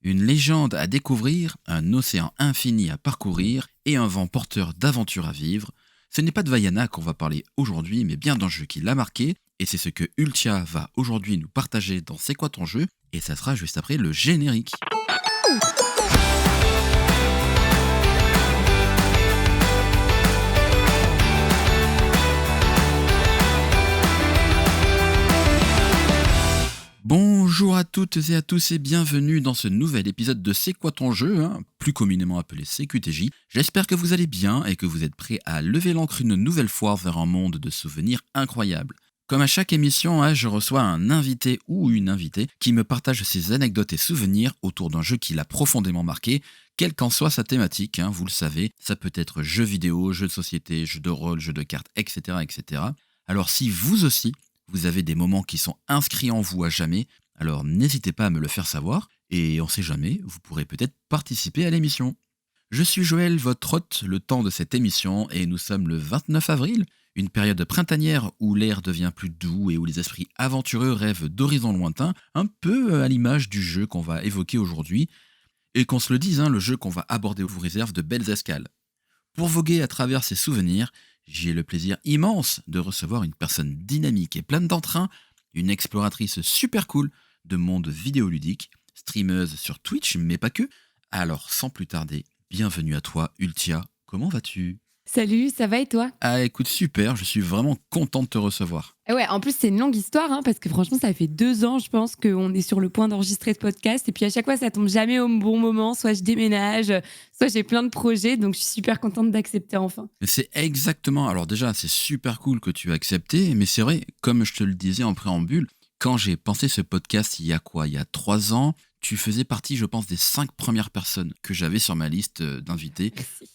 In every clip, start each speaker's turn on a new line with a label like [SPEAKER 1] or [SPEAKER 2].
[SPEAKER 1] Une légende à découvrir, un océan infini à parcourir et un vent porteur d'aventures à vivre. Ce n'est pas de Vaiana qu'on va parler aujourd'hui, mais bien d'un jeu qui l'a marqué. Et c'est ce que Ultia va aujourd'hui nous partager dans C'est quoi ton jeu? Et ça sera juste après le générique. Bonjour à toutes et à tous et bienvenue dans ce nouvel épisode de C'est quoi ton jeu, plus communément appelé CQTJ. J'espère que vous allez bien et que vous êtes prêts à lever l'ancre une nouvelle fois vers un monde de souvenirs incroyables. Comme à chaque émission, je reçois un invité ou une invitée qui me partage ses anecdotes et souvenirs autour d'un jeu qui l'a profondément marqué, quelle qu'en soit sa thématique, vous le savez, ça peut être jeux vidéo, jeux de société, jeux de rôle, jeux de cartes, etc. etc. Alors si vous aussi, vous avez des moments qui sont inscrits en vous à jamais, alors n'hésitez pas à me le faire savoir, et on sait jamais, vous pourrez peut-être participer à l'émission. Je suis Joël, votre hôte, le temps de cette émission, et nous sommes le 29 avril, une période printanière où l'air devient plus doux et où les esprits aventureux rêvent d'horizons lointains, un peu à l'image du jeu qu'on va évoquer aujourd'hui, et qu'on se le dise, le jeu qu'on va aborder vous réserve de belles escales. Pour voguer à travers ces souvenirs, j'ai le plaisir immense de recevoir une personne dynamique et pleine d'entrain, une exploratrice super cool de monde vidéoludique, streameuse sur Twitch, mais pas que. Alors, sans plus tarder, bienvenue à toi, Ultia. Comment vas-tu ?
[SPEAKER 2] Salut, ça va et toi ?
[SPEAKER 1] Ah, écoute, super, je suis vraiment content de te recevoir.
[SPEAKER 2] Ouais, en plus, c'est une longue histoire, parce que franchement, ça fait 2 ans, je pense, qu'on est sur le point d'enregistrer ce podcast. Et puis, à chaque fois, ça tombe jamais au bon moment. Soit je déménage, soit j'ai plein de projets. Donc, je suis super contente d'accepter enfin.
[SPEAKER 1] Mais c'est exactement... Alors déjà, c'est super cool que tu aies accepté. Mais c'est vrai, comme je te le disais en préambule, quand j'ai pensé ce podcast il y a 3 ans, tu faisais partie, je pense, des 5 premières personnes que j'avais sur ma liste d'invités.
[SPEAKER 2] Merci.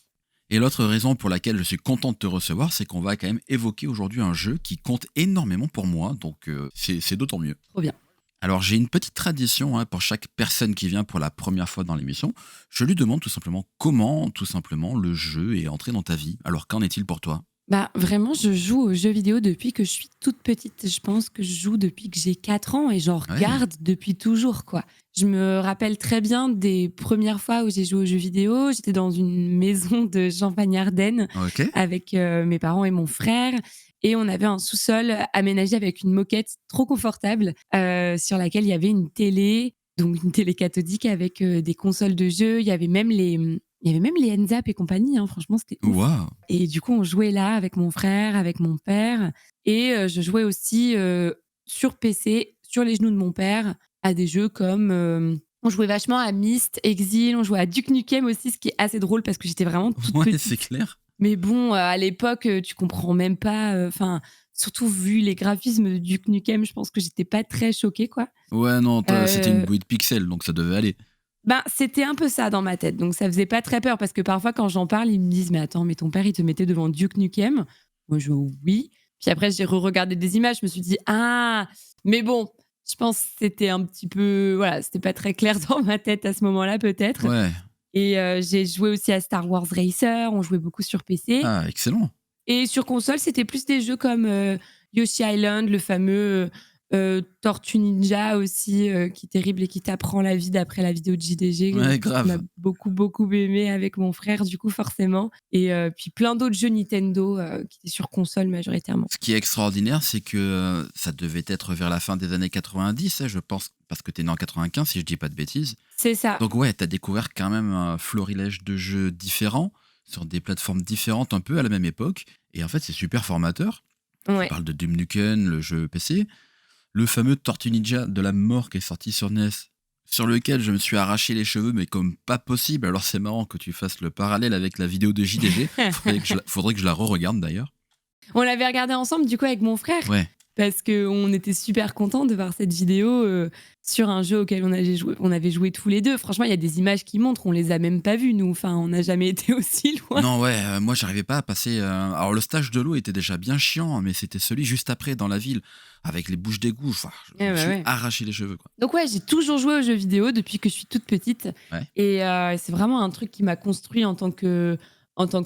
[SPEAKER 1] Et l'autre raison pour laquelle je suis content de te recevoir, c'est qu'on va quand même évoquer aujourd'hui un jeu qui compte énormément pour moi, donc c'est d'autant mieux.
[SPEAKER 2] Trop bien.
[SPEAKER 1] Alors j'ai une petite tradition pour chaque personne qui vient pour la première fois dans l'émission. Je lui demande tout simplement comment, tout simplement, le jeu est entré dans ta vie. Alors qu'en est-il pour toi ?
[SPEAKER 2] Vraiment, je joue aux jeux vidéo depuis que je suis toute petite. Je pense que je joue depuis que j'ai 4 ans et j'en regarde depuis toujours, quoi. Je me rappelle très bien des premières fois où j'ai joué aux jeux vidéo. J'étais dans une maison de Champagne-Ardenne avec mes parents et mon frère. Et on avait un sous-sol aménagé avec une moquette trop confortable sur laquelle il y avait une télé, donc une télé cathodique avec des consoles de jeux. Il y avait même les NZAP et compagnie, franchement, c'était ouf.
[SPEAKER 1] Wow.
[SPEAKER 2] Et du coup, on jouait là avec mon frère, avec mon père. Et je jouais aussi sur PC, sur les genoux de mon père, à des jeux comme... on jouait vachement à Myst, Exil, on jouait à Duke Nukem aussi, ce qui est assez drôle parce que j'étais vraiment toute petite.
[SPEAKER 1] C'est clair.
[SPEAKER 2] Mais bon, à l'époque, tu comprends même pas... surtout vu les graphismes de Duke Nukem, je pense que j'étais pas très choquée, quoi.
[SPEAKER 1] Ouais, non, c'était une bouée de pixels, donc ça devait aller.
[SPEAKER 2] C'était un peu ça dans ma tête, donc ça faisait pas très peur parce que parfois quand j'en parle, ils me disent mais attends, mais ton père il te mettait devant Duke Nukem. Moi je dis oui. Puis après j'ai re-regardé des images, je me suis dit mais bon, je pense que c'était un petit peu c'était pas très clair dans ma tête à ce moment-là peut-être.
[SPEAKER 1] Ouais.
[SPEAKER 2] Et j'ai joué aussi à Star Wars Racer, on jouait beaucoup sur PC.
[SPEAKER 1] Ah, excellent.
[SPEAKER 2] Et sur console, c'était plus des jeux comme Yoshi Island, le fameux Tortue Ninja aussi, qui est terrible et qui t'apprend la vie d'après la vidéo de JDG.
[SPEAKER 1] Ouais, grave.
[SPEAKER 2] On a beaucoup aimé avec mon frère, du coup, forcément. Et puis plein d'autres jeux Nintendo qui étaient sur console majoritairement.
[SPEAKER 1] Ce qui est extraordinaire, c'est que ça devait être vers la fin des années 90, je pense, parce que t'es né en 95, si je dis pas de bêtises.
[SPEAKER 2] C'est ça.
[SPEAKER 1] Donc ouais, t'as découvert quand même un florilège de jeux différents, sur des plateformes différentes un peu à la même époque. Et en fait, c'est super formateur.
[SPEAKER 2] Ouais.
[SPEAKER 1] Tu parles de Duke Nukem, le jeu PC. Le fameux Tortue Ninja de la mort qui est sorti sur NES, sur lequel je me suis arraché les cheveux, mais comme pas possible. Alors c'est marrant que tu fasses le parallèle avec la vidéo de JDG. Faudrait que je la re-regarde d'ailleurs.
[SPEAKER 2] On l'avait regardé ensemble, du coup, avec mon frère.
[SPEAKER 1] Ouais.
[SPEAKER 2] Parce qu'on était super contents de voir cette vidéo sur un jeu auquel on avait joué tous les deux. Franchement, il y a des images qui montrent, on les a même pas vues, nous. Enfin, on n'a jamais été aussi loin.
[SPEAKER 1] Non, ouais, moi, j'arrivais pas à passer... Alors, le stage de l'eau était déjà bien chiant, mais c'était celui juste après, dans la ville, avec les bouches d'égout. Enfin, je me suis arraché les cheveux, quoi.
[SPEAKER 2] Donc ouais, j'ai toujours joué aux jeux vidéo depuis que je suis toute petite.
[SPEAKER 1] Ouais.
[SPEAKER 2] Et c'est vraiment un truc qui m'a construit en tant que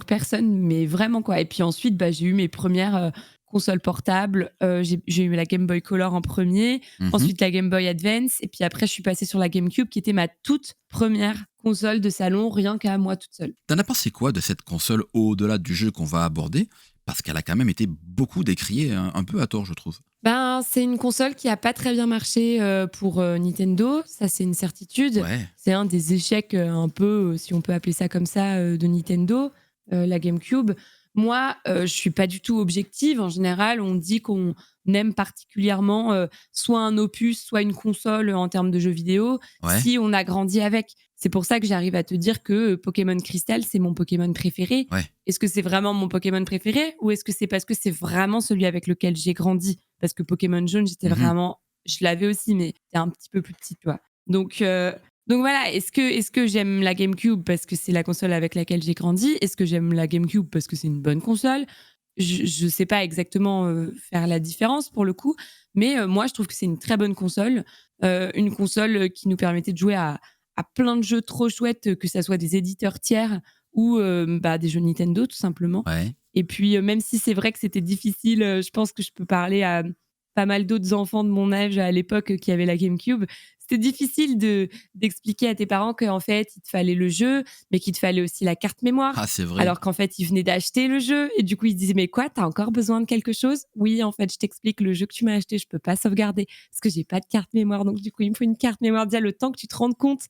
[SPEAKER 2] personne, mais vraiment, quoi. Et puis ensuite, j'ai eu mes premières console portable. J'ai eu la Game Boy Color en premier, ensuite la Game Boy Advance, et puis après, je suis passée sur la GameCube, qui était ma toute première console de salon, rien qu'à moi toute seule.
[SPEAKER 1] T'en as pensé quoi de cette console au-delà du jeu qu'on va aborder? Parce qu'elle a quand même été beaucoup décriée, un peu à tort, je trouve.
[SPEAKER 2] Ben, c'est une console qui a pas très bien marché pour Nintendo, ça c'est une certitude.
[SPEAKER 1] Ouais,
[SPEAKER 2] C'est un des échecs un peu, si on peut appeler ça comme ça, de Nintendo, la GameCube. Moi, je suis pas du tout objective. En général, on dit qu'on aime particulièrement soit un opus, soit une console en termes de jeux vidéo,
[SPEAKER 1] ouais,
[SPEAKER 2] si on a grandi avec. C'est pour ça que j'arrive à te dire que Pokémon Crystal, c'est mon Pokémon préféré.
[SPEAKER 1] ouais.
[SPEAKER 2] Est-ce que c'est vraiment mon Pokémon préféré ou est-ce que c'est parce que c'est vraiment celui avec lequel j'ai grandi? Parce que Pokémon Jaune,
[SPEAKER 1] Mmh.
[SPEAKER 2] je l'avais aussi, mais c'était un petit peu plus petit, tu vois. Donc voilà, est-ce que j'aime la GameCube parce que c'est la console avec laquelle j'ai grandi? Est-ce que j'aime la GameCube parce que c'est une bonne console? Je sais pas exactement faire la différence pour le coup, mais moi je trouve que c'est une très bonne console, une console qui nous permettait de jouer à plein de jeux trop chouettes, que ça soit des éditeurs tiers ou des jeux Nintendo tout simplement.
[SPEAKER 1] Ouais.
[SPEAKER 2] Et puis même si c'est vrai que c'était difficile, je pense que je peux parler à pas mal d'autres enfants de mon âge à l'époque qui avaient la GameCube. C'était difficile d'expliquer à tes parents qu'en fait, il te fallait le jeu, mais qu'il te fallait aussi la carte mémoire.
[SPEAKER 1] Ah, c'est vrai.
[SPEAKER 2] Alors qu'en fait, ils venaient d'acheter le jeu et du coup, ils se disaient: «Mais quoi, t'as encore besoin de quelque chose?» «Oui, en fait, je t'explique, le jeu que tu m'as acheté, je peux pas sauvegarder parce que j'ai pas de carte mémoire. Donc du coup, il me faut une carte mémoire». Déjà, le temps que tu te rendes compte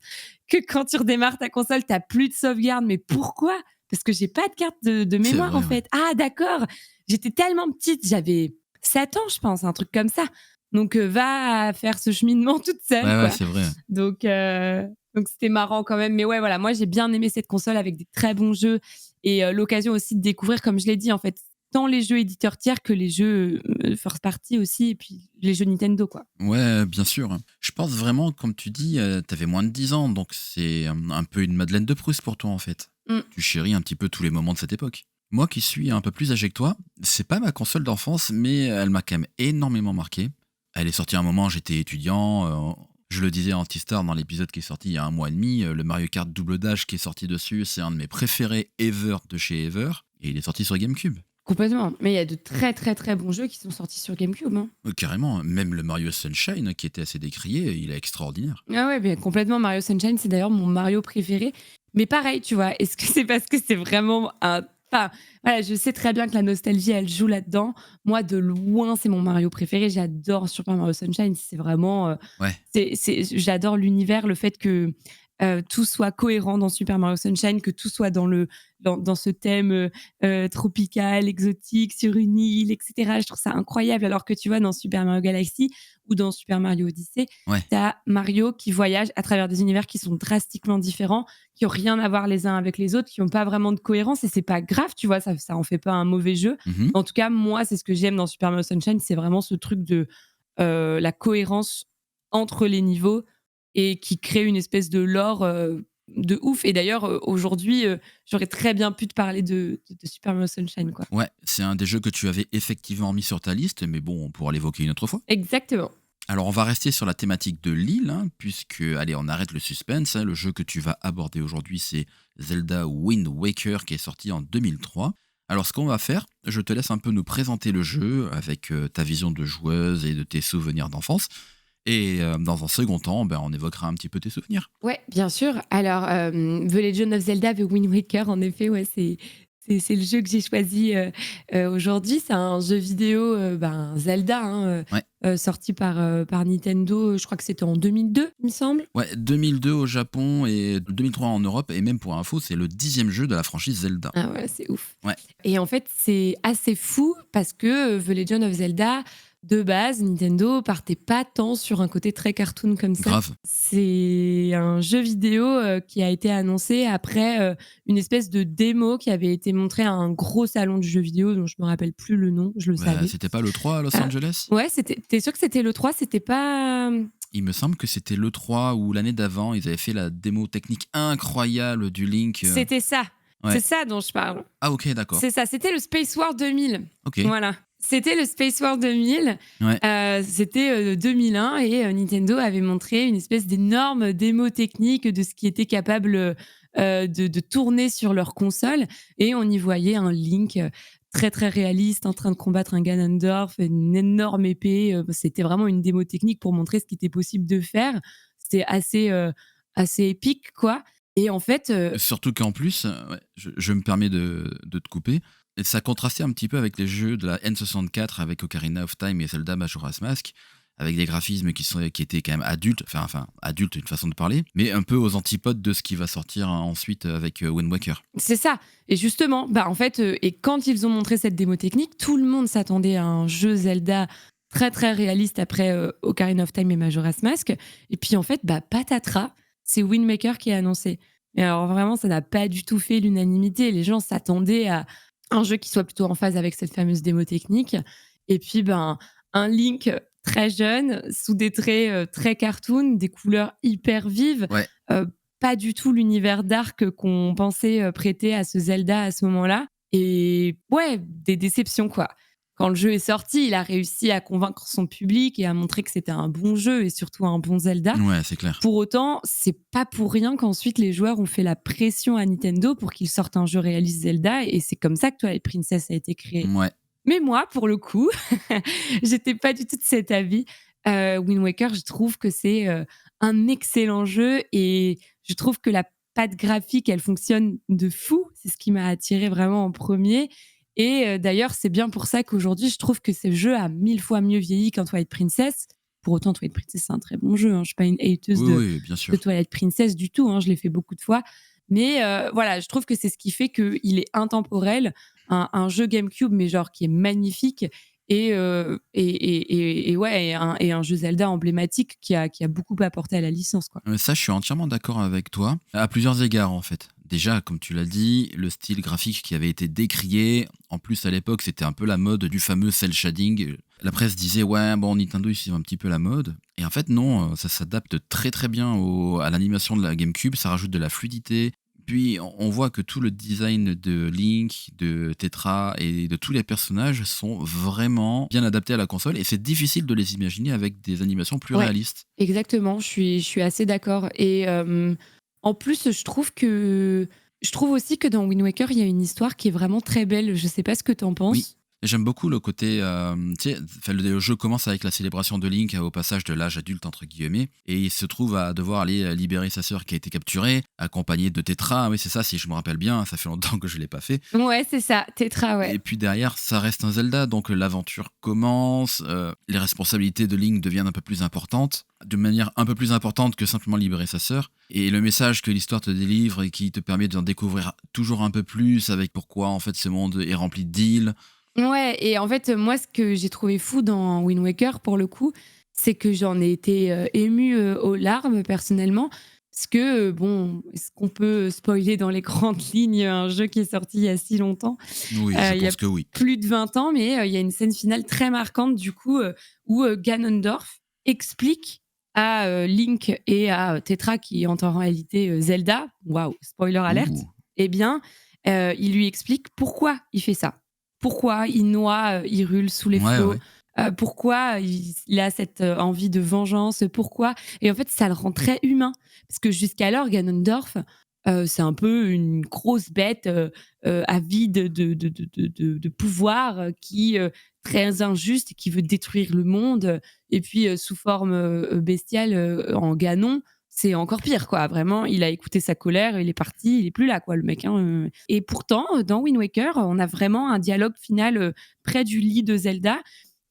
[SPEAKER 2] que quand tu redémarres ta console, t'as plus de sauvegarde. Mais pourquoi? Parce que j'ai pas de carte de
[SPEAKER 1] C'est
[SPEAKER 2] mémoire, en
[SPEAKER 1] vrai, ouais.
[SPEAKER 2] fait. Ah d'accord! J'étais tellement petite, j'avais 7 ans, je pense, un truc comme ça. Donc va faire ce cheminement toute seule,
[SPEAKER 1] Ouais, ouais,
[SPEAKER 2] quoi.
[SPEAKER 1] c'est vrai.
[SPEAKER 2] Donc heu, donc c'était marrant quand même. Mais ouais, voilà, moi j'ai bien aimé cette console avec des très bons jeux et l'occasion aussi de découvrir, comme je l'ai dit, en fait, tant les jeux éditeurs tiers que les jeux, first party aussi et puis les jeux Nintendo, quoi.
[SPEAKER 1] Ouais, bien sûr. Je pense vraiment, comme tu dis, tu moins de 10 ans, donc c'est un peu une Madeleine de Proust pour toi, en fait.
[SPEAKER 2] Mmh.
[SPEAKER 1] Tu chéris un petit peu tous les moments de cette époque. Moi qui suis un peu plus âgé que toi, c'est pas ma console d'enfance, mais elle m'a quand même énormément marqué. Elle est sortie à un moment, j'étais étudiant, je le disais à Antistar dans l'épisode qui est sorti il y a un mois et demi, le Mario Kart Double Dash qui est sorti dessus, c'est un de mes préférés ever de chez Ever, et il est sorti sur GameCube.
[SPEAKER 2] Complètement. Mais il y a de très, très, très bons jeux qui sont sortis sur GameCube, hein.
[SPEAKER 1] Carrément, même le Mario Sunshine qui était assez décrié, il est extraordinaire.
[SPEAKER 2] Ah ouais, mais complètement. Mario Sunshine, c'est d'ailleurs mon Mario préféré. Mais pareil, tu vois, est-ce que c'est parce que c'est vraiment un. Enfin, voilà, je sais très bien que la nostalgie, elle joue là-dedans. Moi, de loin, c'est mon Mario préféré. J'adore Super Mario Sunshine. C'est vraiment.
[SPEAKER 1] Ouais.
[SPEAKER 2] J'adore l'univers, le fait que tout soit cohérent dans Super Mario Sunshine, que tout soit dans ce thème tropical, exotique, sur une île, etc. Je trouve ça incroyable. Alors que tu vois, dans Super Mario Galaxy ou dans Super Mario Odyssey,
[SPEAKER 1] Ouais.
[SPEAKER 2] tu as Mario qui voyage à travers des univers qui sont drastiquement différents, qui n'ont rien à voir les uns avec les autres, qui n'ont pas vraiment de cohérence. Et c'est pas grave, tu vois, ça en fait pas un mauvais jeu.
[SPEAKER 1] Mhm.
[SPEAKER 2] En tout cas, moi, c'est ce que j'aime dans Super Mario Sunshine, c'est vraiment ce truc de la cohérence entre les niveaux et qui crée une espèce de lore de ouf. Et d'ailleurs, aujourd'hui, j'aurais très bien pu te parler de Super Mario Sunshine, quoi.
[SPEAKER 1] Ouais, c'est un des jeux que tu avais effectivement mis sur ta liste, mais bon, on pourra l'évoquer une autre fois.
[SPEAKER 2] Exactement.
[SPEAKER 1] Alors, on va rester sur la thématique de l'île, hein, puisque, allez, on arrête le suspense. Hein, le jeu que tu vas aborder aujourd'hui, c'est Zelda Wind Waker, qui est sorti en 2003. Alors, ce qu'on va faire, je te laisse un peu nous présenter le jeu avec ta vision de joueuse et de tes souvenirs d'enfance. Et dans un second temps, on évoquera un petit peu tes souvenirs.
[SPEAKER 2] Ouais, bien sûr. Alors, The Legend of Zelda, The Wind Waker, en effet, ouais, c'est le jeu que j'ai choisi aujourd'hui. C'est un jeu vidéo, Zelda, hein,
[SPEAKER 1] Ouais.
[SPEAKER 2] sorti par Nintendo, je crois que c'était en 2002, il me semble.
[SPEAKER 1] Ouais, 2002 au Japon et 2003 en Europe. Et même pour info, c'est le 10e jeu de la franchise Zelda.
[SPEAKER 2] Ah ouais, c'est ouf.
[SPEAKER 1] Ouais.
[SPEAKER 2] Et en fait, c'est assez fou parce que The Legend of Zelda, de base, Nintendo partait pas tant sur un côté très cartoon comme ça.
[SPEAKER 1] Grave.
[SPEAKER 2] C'est un jeu vidéo qui a été annoncé après une espèce de démo qui avait été montrée à un gros salon du jeu vidéo dont je me rappelle plus le nom, je le savais.
[SPEAKER 1] C'était pas le 3 à Los
[SPEAKER 2] Ah,
[SPEAKER 1] Angeles?
[SPEAKER 2] ouais, t'es sûr que c'était le 3, c'était pas.
[SPEAKER 1] Il me semble que c'était le 3 ou l'année d'avant, ils avaient fait la démo technique incroyable du Link.
[SPEAKER 2] C'était ça.
[SPEAKER 1] Ouais.
[SPEAKER 2] C'est ça dont je parle.
[SPEAKER 1] Ah ok, d'accord.
[SPEAKER 2] C'est ça, c'était le Space War 2000.
[SPEAKER 1] Ok.
[SPEAKER 2] Voilà. C'était le Space War 2000.
[SPEAKER 1] Ouais.
[SPEAKER 2] C'était 2001 et Nintendo avait montré une espèce d'énorme démo technique de ce qui était capable de tourner sur leur console. Et on y voyait un Link très très réaliste, en train de combattre un Ganondorf, une énorme épée. C'était vraiment une démo technique pour montrer ce qui était possible de faire. C'était assez épique, quoi. Et en fait,
[SPEAKER 1] Surtout qu'en plus, ouais, je me permets de te couper, et ça contrastait un petit peu avec les jeux de la N64 avec Ocarina of Time et Zelda Majora's Mask, avec des graphismes qui étaient quand même adultes, enfin adultes, une façon de parler, mais un peu aux antipodes de ce qui va sortir ensuite avec Wind Waker.
[SPEAKER 2] c'est ça. Et justement, en fait, et quand ils ont montré cette démo technique, tout le monde s'attendait à un jeu Zelda très très réaliste après Ocarina of Time et Majora's Mask. Et puis en fait, patatras, c'est Wind Waker qui est annoncé. Et alors vraiment, ça n'a pas du tout fait l'unanimité. Les gens s'attendaient à un jeu qui soit plutôt en phase avec cette fameuse démo technique. Et puis, un Link très jeune, sous des traits très cartoon, des couleurs hyper vives.
[SPEAKER 1] Ouais.
[SPEAKER 2] euh, Pas du tout l'univers dark qu'on pensait prêter à ce Zelda à ce moment-là. Et ouais, des déceptions, quoi. Quand le jeu est sorti, il a réussi à convaincre son public et à montrer que c'était un bon jeu et surtout un bon Zelda.
[SPEAKER 1] Ouais, c'est clair.
[SPEAKER 2] Pour autant, c'est pas pour rien qu'ensuite les joueurs ont fait la pression à Nintendo pour qu'il sorte un jeu réaliste Zelda, et c'est comme ça que Twilight Princess a été créé.
[SPEAKER 1] Ouais.
[SPEAKER 2] Mais moi, pour le coup, j'étais pas du tout de cet avis. Wind Waker, je trouve que c'est un excellent jeu, et je trouve que la patte graphique, elle fonctionne de fou. C'est ce qui m'a attiré vraiment en premier. Et d'ailleurs, c'est bien pour ça qu'aujourd'hui, je trouve que ce jeu a 1000 fois mieux vieilli qu'un Twilight Princess. Pour autant, Twilight Princess, c'est un très bon jeu, hein. Je suis pas une hateuse
[SPEAKER 1] Oui,
[SPEAKER 2] de,
[SPEAKER 1] oui, bien
[SPEAKER 2] de
[SPEAKER 1] sûr.
[SPEAKER 2] Twilight Princess du tout, hein. Je l'ai fait beaucoup de fois. Mais voilà, je trouve que c'est ce qui fait qu'il est intemporel, un jeu GameCube, mais genre qui est magnifique, et ouais, et un jeu Zelda emblématique qui a beaucoup apporté à la licence, quoi.
[SPEAKER 1] Ça, je suis entièrement d'accord avec toi, à plusieurs égards en fait. Déjà, comme tu l'as dit, le style graphique qui avait été décrié, en plus à l'époque c'était un peu la mode du fameux cel shading. La presse disait ouais bon Nintendo ils suivent un petit peu la mode, et en fait non, ça s'adapte très très bien à l'animation de la GameCube, ça rajoute de la fluidité. Puis on voit que tout le design de Link, de Tetra et de tous les personnages sont vraiment bien adaptés à la console, et c'est difficile de les imaginer avec des animations plus
[SPEAKER 2] Ouais,
[SPEAKER 1] réalistes.
[SPEAKER 2] exactement, je suis assez d'accord. Et en plus, je trouve aussi que dans Wind Waker, il y a une histoire qui est vraiment très belle. Je sais pas ce que tu en
[SPEAKER 1] Oui,
[SPEAKER 2] penses.
[SPEAKER 1] j'aime beaucoup le côté, tu sais, enfin, le jeu commence avec la célébration de Link au passage de l'âge adulte entre guillemets, et il se trouve à devoir aller libérer sa sœur qui a été capturée, accompagné de Tetra. Oui, c'est ça, si je me rappelle bien, ça fait longtemps que je l'ai pas fait.
[SPEAKER 2] Ouais, c'est ça, Tetra, ouais.
[SPEAKER 1] Et puis derrière, ça reste un Zelda, donc l'aventure commence, les responsabilités de Link deviennent un peu plus importantes, de manière un peu plus importante que simplement libérer sa sœur. Et le message que l'histoire te délivre et qui te permet d'en découvrir toujours un peu plus avec pourquoi en fait ce monde est rempli d'îles.
[SPEAKER 2] Ouais, et en fait, moi, ce que j'ai trouvé fou dans Wind Waker, pour le coup, c'est que j'en ai été émue aux larmes, personnellement. Parce que, bon, est-ce qu'on peut spoiler dans les grandes lignes un jeu qui est sorti il y a si longtemps?
[SPEAKER 1] Oui, je
[SPEAKER 2] Il y a
[SPEAKER 1] pense que oui.
[SPEAKER 2] plus de 20 ans, mais il y a une scène finale très marquante, du coup, où Ganondorf explique à Link et à Tetra, qui est en réalité Zelda, waouh, spoiler alerte,
[SPEAKER 1] Ouh.
[SPEAKER 2] eh bien, il lui explique pourquoi il fait ça. Pourquoi il noie Hyrule sous les
[SPEAKER 1] Ouais,
[SPEAKER 2] flots,
[SPEAKER 1] ouais.
[SPEAKER 2] pourquoi il a cette envie de vengeance, pourquoi. Et en fait, ça le rend très humain. Parce que jusqu'alors, Ganondorf, c'est un peu une grosse bête avide de pouvoir, qui très injuste et qui veut détruire le monde. Et puis, sous forme bestiale, en Ganon, c'est encore pire, quoi. Vraiment, il a écouté sa colère, il est parti, il est plus là, quoi, le mec, hein. Et pourtant, dans Wind Waker, on a vraiment un dialogue final près du lit de Zelda,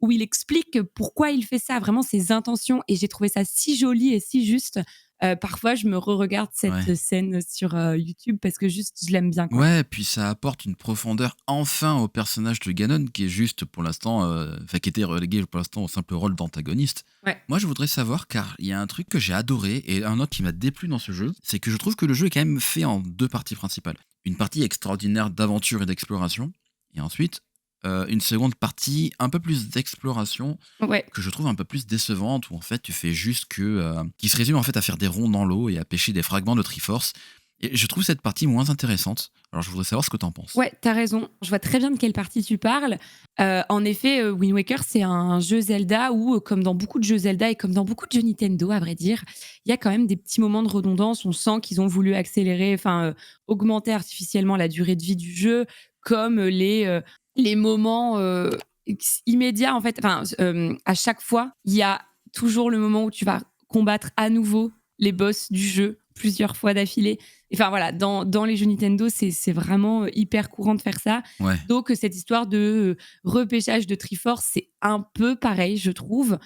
[SPEAKER 2] où il explique pourquoi il fait ça, vraiment ses intentions. Et j'ai trouvé ça si joli et si juste. Parfois, je me re-regarde cette
[SPEAKER 1] Ouais.
[SPEAKER 2] scène sur YouTube parce que juste, je l'aime bien, quoi.
[SPEAKER 1] Ouais, puis ça apporte une profondeur enfin au personnage de Ganon qui est juste pour l'instant, enfin qui était relégué pour l'instant au simple rôle d'antagoniste.
[SPEAKER 2] Ouais.
[SPEAKER 1] Moi, je voudrais savoir, car il y a un truc que j'ai adoré et un autre qui m'a déplu dans ce jeu, c'est que je trouve que le jeu est quand même fait en deux parties principales. Une partie extraordinaire d'aventure et d'exploration, et ensuite une seconde partie un peu plus d'exploration
[SPEAKER 2] Ouais.
[SPEAKER 1] que je trouve un peu plus décevante, où en fait tu fais juste qui se résume en fait à faire des ronds dans l'eau et à pêcher des fragments de Triforce. Et je trouve cette partie moins intéressante. Alors je voudrais savoir ce que t'en penses.
[SPEAKER 2] Ouais, t'as raison. Je vois très bien de quelle partie tu parles. En effet, Wind Waker, c'est un jeu Zelda où, comme dans beaucoup de jeux Zelda et comme dans beaucoup de jeux Nintendo, à vrai dire, il y a quand même des petits moments de redondance. On sent qu'ils ont voulu accélérer, enfin, augmenter artificiellement la durée de vie du jeu, comme les moments immédiats, en fait. Enfin, à chaque fois, il y a toujours le moment où tu vas combattre à nouveau les boss du jeu plusieurs fois d'affilée. Enfin voilà, dans les jeux Nintendo, c'est vraiment hyper courant de faire ça.
[SPEAKER 1] Ouais,
[SPEAKER 2] Donc cette histoire de repêchage de Triforce, c'est un peu pareil, je trouve.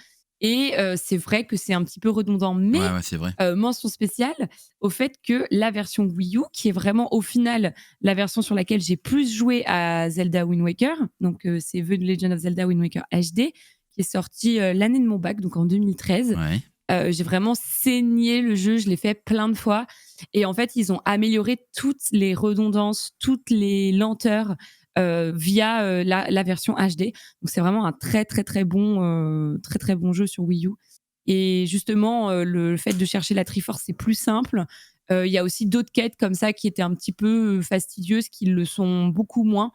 [SPEAKER 2] Et c'est vrai que c'est un petit peu redondant,
[SPEAKER 1] ouais,
[SPEAKER 2] mais
[SPEAKER 1] ouais, c'est vrai.
[SPEAKER 2] mention spéciale au fait que la version Wii U, qui est vraiment au final la version sur laquelle j'ai plus joué à Zelda Wind Waker, donc c'est The Legend of Zelda Wind Waker HD, qui est sorti l'année de mon bac, donc en 2013.
[SPEAKER 1] Ouais.
[SPEAKER 2] J'ai vraiment saigné le jeu, je l'ai fait plein de fois. Et en fait, ils ont amélioré toutes les redondances, toutes les lenteurs via la version HD. Donc c'est vraiment un très très bon jeu sur Wii U. Et justement, le fait de chercher la Triforce, c'est plus simple. Il y a aussi d'autres quêtes comme ça qui étaient un petit peu fastidieuses, qui le sont beaucoup moins.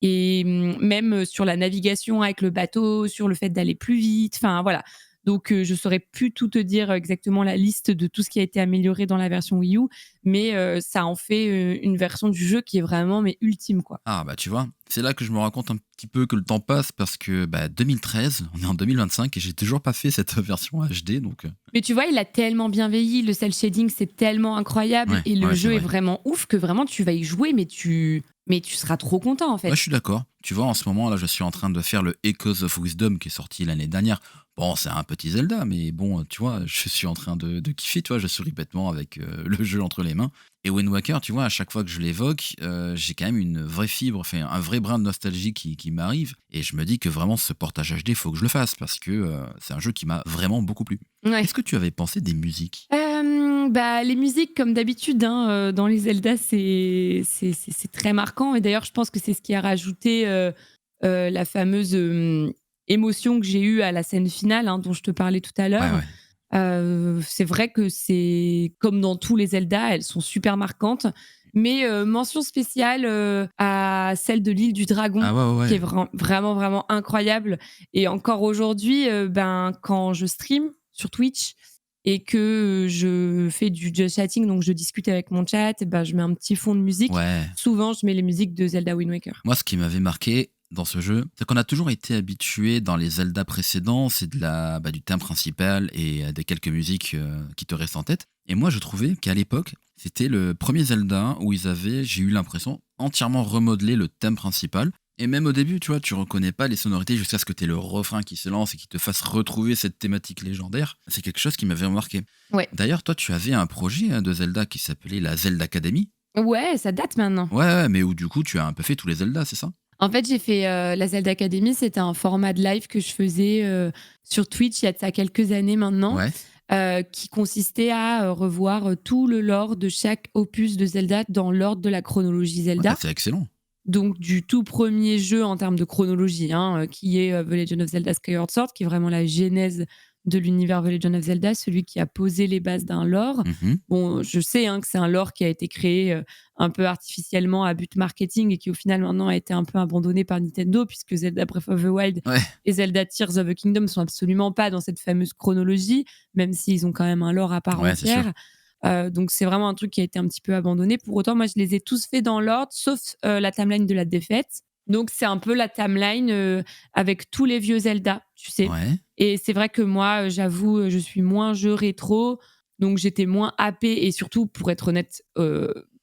[SPEAKER 2] Et même sur la navigation avec le bateau, sur le fait d'aller plus vite. Enfin voilà. Donc je saurais plus tout te dire exactement la liste de tout ce qui a été amélioré dans la version Wii U, mais ça en fait une version du jeu qui est vraiment mais ultime quoi.
[SPEAKER 1] Ah bah tu vois, c'est là que je me rends compte un petit peu que le temps passe parce que 2013, on est en 2025 et j'ai toujours pas fait cette version HD donc
[SPEAKER 2] Mais tu vois, il a tellement bien vieilli, le cel shading c'est tellement incroyable
[SPEAKER 1] ouais,
[SPEAKER 2] et le
[SPEAKER 1] ouais, c'est
[SPEAKER 2] jeu est
[SPEAKER 1] vrai.
[SPEAKER 2] vraiment ouf que vraiment tu vas y jouer mais tu seras trop content en
[SPEAKER 1] Ouais, je
[SPEAKER 2] fait.
[SPEAKER 1] suis d'accord. Tu vois, en ce moment là, je suis en train de faire le Echoes of Wisdom qui est sorti l'année dernière. Bon, c'est un petit Zelda, mais bon, tu vois, je suis en train de kiffer, tu vois, je souris bêtement avec le jeu entre les mains. Et Wind Waker, tu vois, à chaque fois que je l'évoque, j'ai quand même une vraie fibre, enfin, un vrai brin de nostalgie qui m'arrive. Et je me dis que vraiment, ce portage HD, faut que je le fasse parce que c'est un jeu qui m'a vraiment beaucoup plu.
[SPEAKER 2] Ouais.
[SPEAKER 1] Qu'est-ce que tu avais pensé des musiques?
[SPEAKER 2] Bah, les musiques, comme d'habitude, hein, dans les Zelda, c'est très marquant. Et d'ailleurs, je pense que c'est ce qui a rajouté la fameuse émotion que j'ai eue à la scène finale, hein, dont je te parlais tout à
[SPEAKER 1] Ouais,
[SPEAKER 2] l'heure.
[SPEAKER 1] ouais.
[SPEAKER 2] C'est vrai que c'est comme dans tous les Zelda, elles sont super marquantes. Mais mention spéciale à celle de l'île du dragon,
[SPEAKER 1] Ah ouais, ouais,
[SPEAKER 2] qui est
[SPEAKER 1] ouais.
[SPEAKER 2] vraiment, vraiment incroyable. Et encore aujourd'hui, ben, quand je stream sur Twitch, et que je fais du just chatting, donc je discute avec mon chat, et ben je mets un petit fond de musique.
[SPEAKER 1] Ouais.
[SPEAKER 2] Souvent, je mets les musiques de Zelda Wind Waker.
[SPEAKER 1] Moi, ce qui m'avait marqué dans ce jeu, c'est qu'on a toujours été habitué dans les Zelda précédents, c'est du thème principal et des quelques musiques qui te restent en tête. Et moi, je trouvais qu'à l'époque, c'était le premier Zelda où ils avaient, j'ai eu l'impression, entièrement remodelé le thème principal. Et même au début, tu vois, tu reconnais pas les sonorités jusqu'à ce que tu aies le refrain qui se lance et qui te fasse retrouver cette thématique légendaire. C'est quelque chose qui m'avait marqué.
[SPEAKER 2] Ouais.
[SPEAKER 1] D'ailleurs, toi, tu avais un projet de Zelda qui s'appelait la Zelda Academy.
[SPEAKER 2] Ouais, ça date maintenant.
[SPEAKER 1] Ouais, ouais, mais où du coup, tu as un peu fait tous les Zelda, c'est ça?
[SPEAKER 2] En fait, j'ai fait la Zelda Academy, c'était un format de live que je faisais sur Twitch il y a de ça quelques années maintenant,
[SPEAKER 1] Ouais.
[SPEAKER 2] qui consistait à revoir tout le lore de chaque opus de Zelda dans l'ordre de la chronologie
[SPEAKER 1] Ouais,
[SPEAKER 2] Zelda.
[SPEAKER 1] c'est excellent.
[SPEAKER 2] Donc du tout premier jeu en termes de chronologie, hein, qui est The Legend of Zelda Skyward Sword, qui est vraiment la genèse de l'univers The Legend of Zelda, celui qui a posé les bases d'un lore.
[SPEAKER 1] Mhm.
[SPEAKER 2] Bon, je sais hein, que c'est un lore qui a été créé un peu artificiellement à but marketing et qui au final maintenant a été un peu abandonné par Nintendo, puisque Zelda Breath of the Wild
[SPEAKER 1] Ouais,
[SPEAKER 2] et Zelda Tears of the Kingdom sont absolument pas dans cette fameuse chronologie, même s'ils ont quand même un lore à part
[SPEAKER 1] ouais, c'est sûr.
[SPEAKER 2] entière. Donc c'est vraiment un truc qui a été un petit peu abandonné. Pour autant, moi, je les ai tous faits dans l'ordre, sauf la timeline de la défaite. Donc c'est un peu la timeline avec tous les vieux Zelda, tu sais.
[SPEAKER 1] Ouais.
[SPEAKER 2] Et c'est vrai que moi, j'avoue, je suis moins jeu rétro, donc j'étais moins happée. Et surtout, pour être honnête,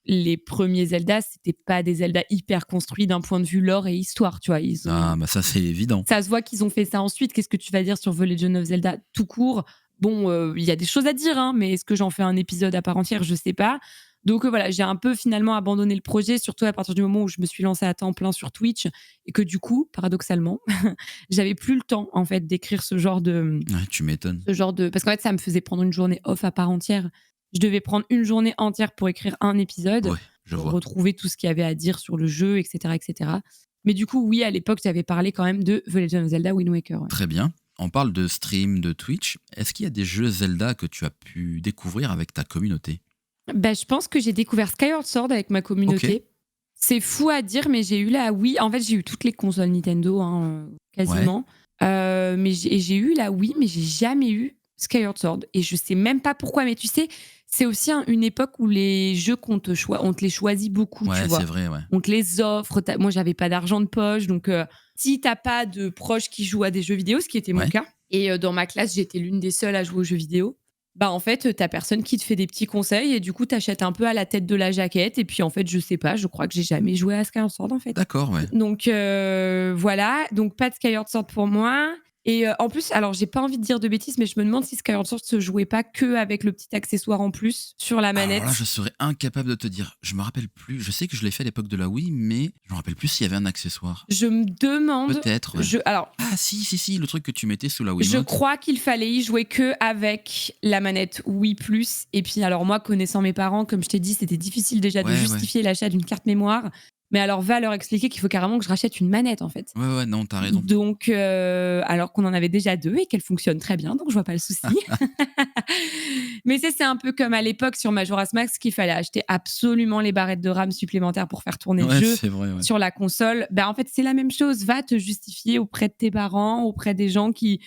[SPEAKER 2] les premiers Zelda, c'était pas des Zelda hyper construits d'un point de vue lore et histoire, tu vois.
[SPEAKER 1] Ah, bah ça, c'est évident.
[SPEAKER 2] Ça se voit qu'ils ont fait ça ensuite. Qu'est-ce que tu vas dire sur The Legend of Zelda tout court? Bon, il y a des choses à dire, hein, mais est-ce que j'en fais un épisode à part entière? Je sais pas. Donc voilà, j'ai un peu finalement abandonné le projet, surtout à partir du moment où je me suis lancée à temps plein sur Twitch et que du coup, paradoxalement, j'avais plus le temps en fait d'écrire
[SPEAKER 1] Ouais, tu m'étonnes.
[SPEAKER 2] ce genre de parce qu'en fait ça me faisait prendre une journée off à part entière. Je devais prendre une journée entière pour écrire un épisode,
[SPEAKER 1] Ouais, je
[SPEAKER 2] pour
[SPEAKER 1] vois.
[SPEAKER 2] retrouver tout ce qu'il y avait à dire sur le jeu, etc., etc. Mais du coup, oui, à l'époque, j'avais parlé quand même de The Legend of Zelda Wind Waker. Ouais.
[SPEAKER 1] Très bien. On parle de stream, de Twitch. Est-ce qu'il y a des jeux Zelda que tu as pu découvrir avec ta communauté?
[SPEAKER 2] Bah, je pense que j'ai découvert Skyward Sword avec ma
[SPEAKER 1] Ok.
[SPEAKER 2] communauté. C'est fou à dire, mais j'ai eu la Wii. En fait, j'ai eu toutes les consoles Nintendo, hein,
[SPEAKER 1] Ouais.
[SPEAKER 2] quasiment. Mais j'ai eu la Wii, mais j'ai jamais eu Skyward Sword. Et je sais même pas pourquoi. Mais tu sais, c'est aussi une époque où les jeux on te les choisit beaucoup, tu
[SPEAKER 1] Ouais,
[SPEAKER 2] vois.
[SPEAKER 1] c'est vrai, ouais.
[SPEAKER 2] On te les offre. Moi, j'avais pas d'argent de poche, donc si t'as pas de proches qui jouent à des jeux vidéo, ce qui était mon
[SPEAKER 1] Ouais.
[SPEAKER 2] cas, et dans ma classe, j'étais l'une des seules à jouer aux jeux vidéo, bah en fait, t'as personne qui te fait des petits conseils et du coup, t'achètes un peu à la tête de la jaquette. Et puis en fait, je sais pas, je crois que j'ai jamais joué à Skyward Sword en fait.
[SPEAKER 1] D'accord, ouais.
[SPEAKER 2] Donc voilà, donc pas de Skyward Sword pour moi. Et en plus, alors j'ai pas envie de dire de bêtises, mais je me demande si Skyward Sword se jouait pas que avec le petit accessoire en plus sur la manette.
[SPEAKER 1] Alors là, je serais incapable de te dire. Je me rappelle plus. Je sais que je l'ai fait à l'époque de la Wii, mais je me rappelle plus s'il y avait un accessoire.
[SPEAKER 2] Je me demande.
[SPEAKER 1] Peut-être. Ouais.
[SPEAKER 2] Alors,
[SPEAKER 1] Ah si, le truc que tu mettais sous la
[SPEAKER 2] je
[SPEAKER 1] Wiimote.
[SPEAKER 2] crois qu'il fallait y jouer que avec la manette Wii Plus. Et puis, alors moi, connaissant mes parents, comme je t'ai dit, c'était difficile déjà de
[SPEAKER 1] Ouais,
[SPEAKER 2] justifier l'achat d'une carte mémoire. Mais alors, va leur expliquer qu'il faut carrément que je rachète une manette, en fait.
[SPEAKER 1] Ouais, non, t'as raison.
[SPEAKER 2] Donc, alors qu'on en avait déjà deux et qu'elles fonctionnent très bien, donc je vois pas le souci. Mais c'est un peu comme à l'époque sur Majora's Mask qu'il fallait acheter absolument les barrettes de RAM supplémentaires pour faire tourner le
[SPEAKER 1] Ouais,
[SPEAKER 2] jeu
[SPEAKER 1] c'est vrai, ouais.
[SPEAKER 2] sur la console. Ben, en fait, c'est la même chose. Va te justifier auprès de tes parents, auprès des gens qui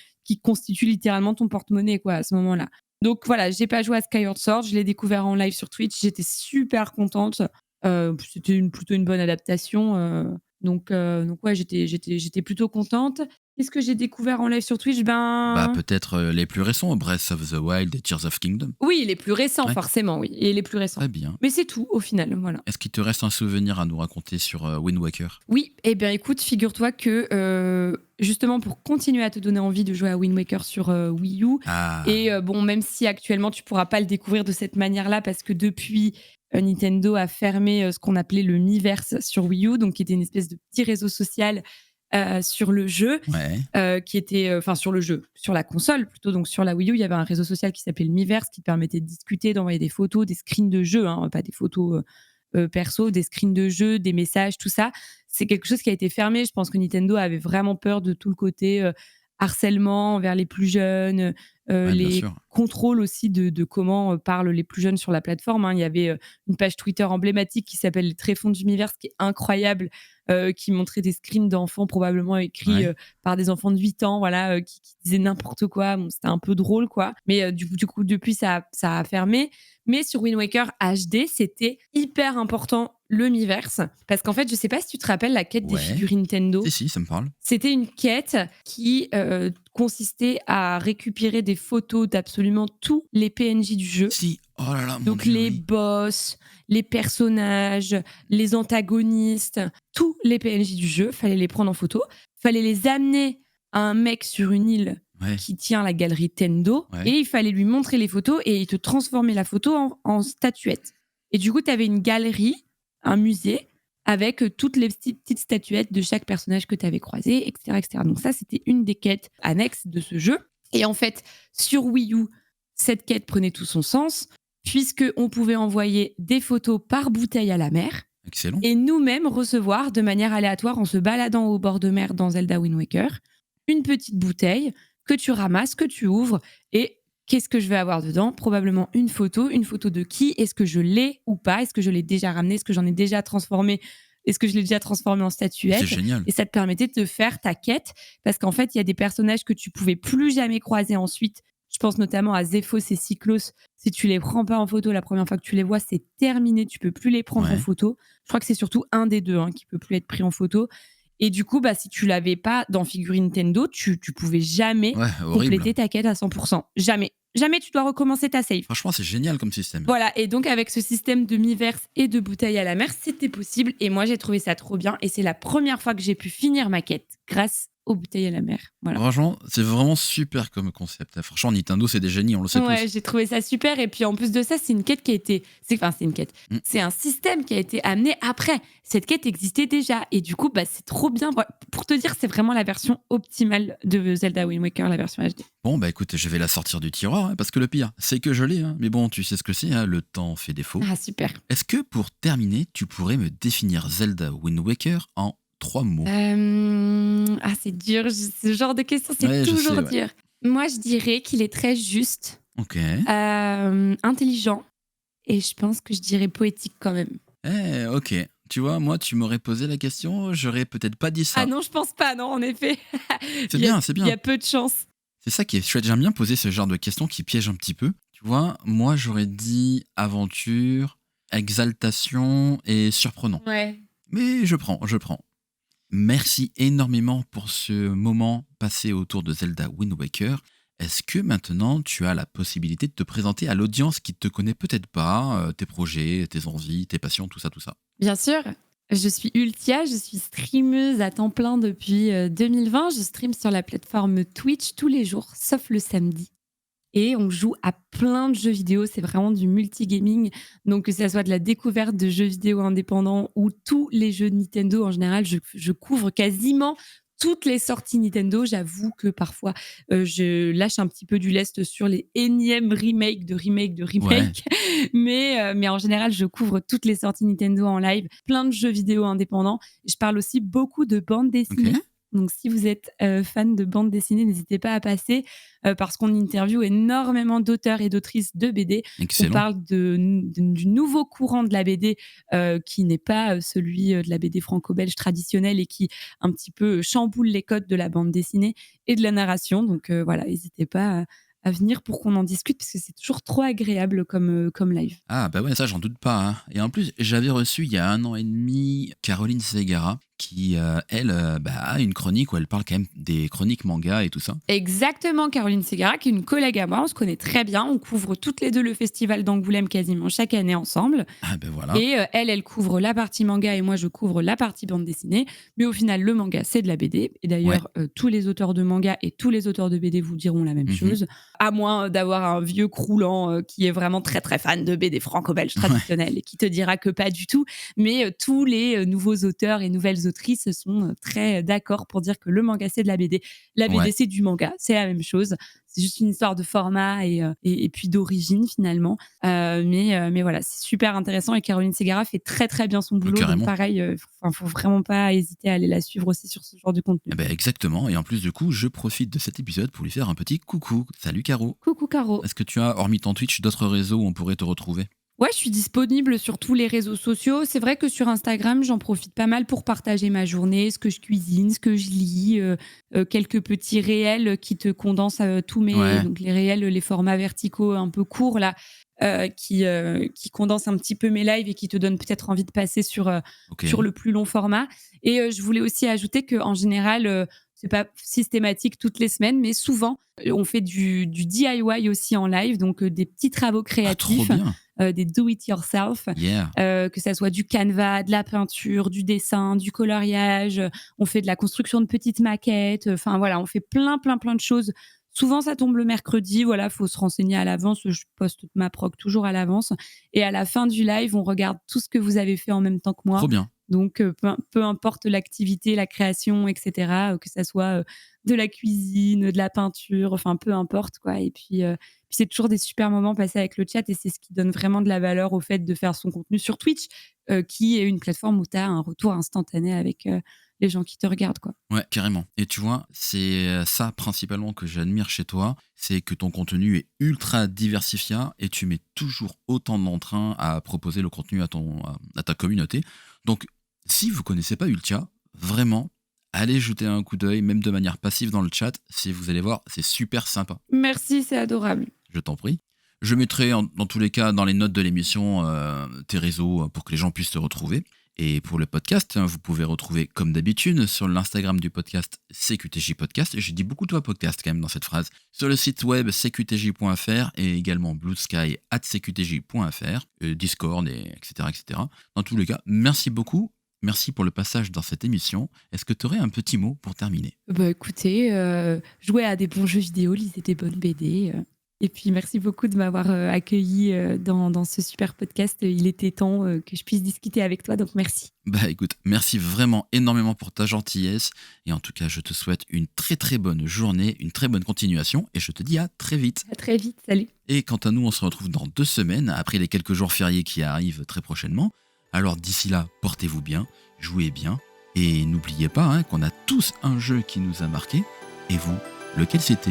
[SPEAKER 2] constituent littéralement ton porte-monnaie, quoi, à ce moment-là. Donc voilà, j'ai pas joué à Skyward Sword, je l'ai découvert en live sur Twitch, j'étais super contente. C'était plutôt une bonne adaptation. Donc ouais, j'étais plutôt contente. Qu'est-ce que j'ai découvert en live sur Twitch?
[SPEAKER 1] Bah peut-être les plus récents, Breath of the Wild et Tears of Kingdom.
[SPEAKER 2] Oui, les plus récents,
[SPEAKER 1] Ouais.
[SPEAKER 2] forcément, oui. Et les plus récents.
[SPEAKER 1] Très bien.
[SPEAKER 2] Mais c'est tout, au final, voilà.
[SPEAKER 1] Est-ce qu'il te reste un souvenir à nous raconter sur Wind Waker?
[SPEAKER 2] Oui, eh bien écoute, figure-toi que justement pour continuer à te donner envie de jouer à Wind Waker sur Wii U,
[SPEAKER 1] Ah,
[SPEAKER 2] et bon, même si actuellement tu pourras pas le découvrir de cette manière-là parce que depuis Nintendo a fermé ce qu'on appelait le Miiverse sur Wii U, donc qui était une espèce de petit réseau social sur le jeu,
[SPEAKER 1] ouais.
[SPEAKER 2] qui était, enfin sur le jeu, sur la console plutôt, donc sur la Wii U, il y avait un réseau social qui s'appelait le Miiverse qui permettait de discuter, d'envoyer des photos, des screens de jeux, hein, pas des photos perso, des screens de jeux, des messages, tout ça. C'est quelque chose qui a été fermé. Je pense que Nintendo avait vraiment peur de tout le côté harcèlement envers les plus jeunes,
[SPEAKER 1] Ouais, bien
[SPEAKER 2] les
[SPEAKER 1] sûr.
[SPEAKER 2] contrôles aussi de comment parlent les plus jeunes sur la plateforme, hein. Il y avait une page Twitter emblématique qui s'appelle Les Tréfonds du Miiverse, qui est incroyable, qui montrait des screens d'enfants probablement écrits
[SPEAKER 1] Ouais.
[SPEAKER 2] par des enfants de 8 ans, voilà, qui disaient n'importe quoi. Bon, c'était un peu drôle, quoi. Mais du coup, depuis, ça a fermé. Mais sur Wind Waker HD, c'était hyper important le Miiverse. Parce qu'en fait, je sais pas si tu te rappelles la quête des
[SPEAKER 1] Ouais.
[SPEAKER 2] figurines Nintendo.
[SPEAKER 1] Si, ça me parle.
[SPEAKER 2] C'était une quête qui consistait à récupérer des photos d'absolument tous les PNJ du jeu.
[SPEAKER 1] Si, oh là là, mon
[SPEAKER 2] Donc
[SPEAKER 1] Dieu,
[SPEAKER 2] les
[SPEAKER 1] oui.
[SPEAKER 2] boss, les personnages, les antagonistes, tous les PNJ du jeu, fallait les prendre en photo, fallait les amener à un mec sur une île
[SPEAKER 1] Ouais.
[SPEAKER 2] qui tient la galerie Tendo,
[SPEAKER 1] Ouais.
[SPEAKER 2] et il fallait lui montrer les photos et il te transformait la photo en statuette. Et du coup, tu avais une galerie, un musée, avec toutes les petites statuettes de chaque personnage que tu avais croisé, etc., etc. Donc ça, c'était une des quêtes annexes de ce jeu. Et en fait, sur Wii U, cette quête prenait tout son sens, puisqu'on pouvait envoyer des photos par bouteille à la mer,
[SPEAKER 1] Excellent.
[SPEAKER 2] et nous-mêmes recevoir de manière aléatoire, en se baladant au bord de mer dans Zelda Wind Waker, une petite bouteille que tu ramasses, que tu ouvres, et qu'est-ce que je vais avoir dedans? Probablement une photo de qui? Est-ce que je l'ai ou pas? Est-ce que je l'ai déjà ramené? Est-ce que j'en ai déjà transformé? Est-ce que je l'ai déjà transformé en statuette?
[SPEAKER 1] C'est génial.
[SPEAKER 2] Et ça te permettait de faire ta quête, parce qu'en fait, il y a des personnages que tu pouvais plus jamais croiser ensuite. Je pense notamment à Zephos et Cyclos. Si tu les prends pas en photo la première fois que tu les vois, c'est terminé. Tu peux plus les prendre en
[SPEAKER 1] Ouais.
[SPEAKER 2] photo. Je crois que c'est surtout un des deux qui peut plus être pris en photo. Et du coup, si tu l'avais pas dans Figurine Nintendo, tu pouvais jamais
[SPEAKER 1] Ouais, horrible.
[SPEAKER 2] compléter ta quête à 100%. Jamais. Jamais tu dois recommencer ta save.
[SPEAKER 1] Franchement, c'est génial comme système.
[SPEAKER 2] Voilà, et donc avec ce système de Miiverse et de bouteille à la mer, c'était possible. Et moi, j'ai trouvé ça trop bien. Et c'est la première fois que j'ai pu finir ma quête grâce aux bouteilles à la mer. Voilà.
[SPEAKER 1] Franchement, c'est vraiment super comme concept. Franchement, Nintendo, c'est des génies, on le sait
[SPEAKER 2] Ouais,
[SPEAKER 1] tous.
[SPEAKER 2] j'ai trouvé ça super. Et puis en plus de ça, c'est une quête qui a été. C'est une quête. C'est un système qui a été amené après. Cette quête existait déjà. Et du coup, c'est trop bien. Pour te dire, c'est vraiment la version optimale de Zelda Wind Waker, la version HD.
[SPEAKER 1] Bon, écoute, je vais la sortir du tiroir, parce que le pire, c'est que je l'ai. Mais bon, tu sais ce que c'est, le temps fait défaut.
[SPEAKER 2] Ah, super.
[SPEAKER 1] Est-ce que pour terminer, tu pourrais me définir Zelda Wind Waker en 3 mots?
[SPEAKER 2] C'est dur. Ce genre de question, c'est
[SPEAKER 1] Ouais, je
[SPEAKER 2] toujours
[SPEAKER 1] sais, ouais.
[SPEAKER 2] dur. Moi, je dirais qu'il est très juste,
[SPEAKER 1] Ok.
[SPEAKER 2] intelligent, et je pense que je dirais poétique quand même.
[SPEAKER 1] Ok. Tu vois, moi, tu m'aurais posé la question, j'aurais peut-être pas dit ça.
[SPEAKER 2] Ah non, je pense pas, non, en effet.
[SPEAKER 1] C'est bien, c'est
[SPEAKER 2] Il y a
[SPEAKER 1] bien.
[SPEAKER 2] peu de chance.
[SPEAKER 1] C'est ça qui est chouette. J'aime bien poser ce genre de questions qui piègent un petit peu. Tu vois, moi j'aurais dit aventure, exaltation et surprenant.
[SPEAKER 2] Ouais.
[SPEAKER 1] Mais je prends. Merci énormément pour ce moment passé autour de Zelda Wind Waker. Est-ce que maintenant tu as la possibilité de te présenter à l'audience qui te connaît peut-être pas, tes projets, tes envies, tes passions, tout ça, tout ça?
[SPEAKER 2] Bien sûr, je suis Ultia, je suis streameuse à temps plein depuis 2020. Je stream sur la plateforme Twitch tous les jours, sauf le samedi. Et on joue à plein de jeux vidéo, c'est vraiment du multigaming. Donc que ça soit de la découverte de jeux vidéo indépendants ou tous les jeux Nintendo en général, je couvre quasiment toutes les sorties Nintendo. J'avoue que parfois, je lâche un petit peu du lest sur les énièmes remakes de remakes de
[SPEAKER 1] Ouais,
[SPEAKER 2] remakes. Mais en général, je couvre toutes les sorties Nintendo en live, plein de jeux vidéo indépendants. Je parle aussi beaucoup de bande
[SPEAKER 1] OK,
[SPEAKER 2] dessinée. Donc, si vous êtes fan de bande dessinée, n'hésitez pas à passer parce qu'on interviewe énormément d'auteurs et d'autrices de BD. On
[SPEAKER 1] excellent.
[SPEAKER 2] parle du nouveau courant de la BD qui n'est pas celui de la BD franco-belge traditionnelle et qui un petit peu chamboule les codes de la bande dessinée et de la narration. Donc voilà, n'hésitez pas à venir pour qu'on en discute parce que c'est toujours trop agréable comme live.
[SPEAKER 1] Ah bah ouais, ça j'en doute pas, hein. Et en plus, j'avais reçu il y a 1 an et demi Caroline Segara qui, elle, a une chronique où elle parle quand même des chroniques manga et tout ça.
[SPEAKER 2] Exactement, Caroline Ségara, qui est une collègue à moi. On se connaît très bien. On couvre toutes les deux le festival d'Angoulême quasiment chaque année ensemble.
[SPEAKER 1] Ah ben voilà.
[SPEAKER 2] Et elle couvre la partie manga et moi, je couvre la partie bande dessinée. Mais au final, le manga, c'est de la BD. Et
[SPEAKER 1] Ouais.
[SPEAKER 2] d'ailleurs, tous les auteurs de manga et tous les auteurs de BD vous diront la même
[SPEAKER 1] Mmh.
[SPEAKER 2] chose. À moins d'avoir un vieux croulant qui est vraiment très, très fan de BD franco-belge
[SPEAKER 1] Ouais.
[SPEAKER 2] traditionnelle et qui te dira que pas du tout. Mais tous les nouveaux auteurs et nouvelles autrices sont très d'accord pour dire que le manga, c'est de la BD. La
[SPEAKER 1] Ouais.
[SPEAKER 2] BD, c'est du manga. C'est la même chose. C'est juste une histoire de format et puis d'origine finalement. Mais voilà, c'est super intéressant et Caroline Ségara fait très très bien son boulot. Donc
[SPEAKER 1] Carrément.
[SPEAKER 2] pareil, faut vraiment pas hésiter à aller la suivre aussi sur ce genre de contenu.
[SPEAKER 1] Eh beh, exactement et en plus du coup, je profite de cet épisode pour lui faire un petit coucou. Salut Caro.
[SPEAKER 2] Coucou Caro.
[SPEAKER 1] Est-ce que tu as, hormis ton Twitch, d'autres réseaux où on pourrait te retrouver?
[SPEAKER 2] Ouais, je suis disponible sur tous les réseaux sociaux. C'est vrai que sur Instagram, j'en profite pas mal pour partager ma journée, ce que je cuisine, ce que je lis, quelques petits réels qui te condensent tous mes
[SPEAKER 1] Ouais,
[SPEAKER 2] donc les réels, les formats verticaux un peu courts là, qui condensent un petit peu mes lives et qui te donnent peut-être envie de passer sur
[SPEAKER 1] OK.
[SPEAKER 2] le plus long format. Et je voulais aussi ajouter qu'en général, c'est pas systématique toutes les semaines, mais souvent, on fait du DIY aussi en live, donc des petits travaux
[SPEAKER 1] Ah trop
[SPEAKER 2] créatifs
[SPEAKER 1] bien.
[SPEAKER 2] des do it yourself,
[SPEAKER 1] Yeah.
[SPEAKER 2] que ça soit du canevas, de la peinture, du dessin, du coloriage. On fait de la construction de petites maquettes. Enfin voilà, on fait plein de choses. Souvent, ça tombe le mercredi. Voilà, faut se renseigner à l'avance. Je poste ma prog toujours à l'avance. Et à la fin du live, on regarde tout ce que vous avez fait en même temps que moi.
[SPEAKER 1] Trop bien.
[SPEAKER 2] Donc, peu importe l'activité, la création, etc., que ça soit de la cuisine, de la peinture, enfin, peu importe, quoi. Et puis c'est toujours des super moments passés avec le chat et c'est ce qui donne vraiment de la valeur au fait de faire son contenu sur Twitch, qui est une plateforme où tu as un retour instantané avec les gens qui te regardent, quoi.
[SPEAKER 1] Ouais, carrément. Et tu vois, c'est ça principalement que j'admire chez toi, c'est que ton contenu est ultra diversifié et tu mets toujours autant d'entrain à proposer le contenu à ta communauté. Donc, si vous connaissez pas Ultia, vraiment, allez jeter un coup d'œil, même de manière passive dans le chat, si vous allez voir, c'est super sympa.
[SPEAKER 2] Merci, c'est adorable.
[SPEAKER 1] Je t'en prie. Je mettrai dans tous les cas dans les notes de l'émission tes réseaux pour que les gens puissent te retrouver. Et pour le podcast, vous pouvez retrouver comme d'habitude sur l'Instagram du podcast CQTJ Podcast. J'ai dit beaucoup de podcast quand même dans cette phrase. Sur le site web cqtj.fr et également Blue Sky @cqtj.fr, Discord, etc., etc. Dans tous les cas, merci beaucoup. Merci pour le passage dans cette émission. Est-ce que tu aurais un petit mot pour terminer?
[SPEAKER 2] Bah écoutez, jouez à des bons jeux vidéo, lisez des bonnes BD. Et puis merci beaucoup de m'avoir accueilli dans ce super podcast. Il était temps que je puisse discuter avec toi, donc merci.
[SPEAKER 1] Bah écoute, merci vraiment énormément pour ta gentillesse. Et en tout cas, je te souhaite une très très bonne journée, une très bonne continuation. Et je te dis à très vite.
[SPEAKER 2] À très vite, salut.
[SPEAKER 1] Et quant à nous, on se retrouve dans 2 semaines, après les quelques jours fériés qui arrivent très prochainement. Alors d'ici là, portez-vous bien, jouez bien. Et n'oubliez pas qu'on a tous un jeu qui nous a marqué. Et vous, lequel c'était ?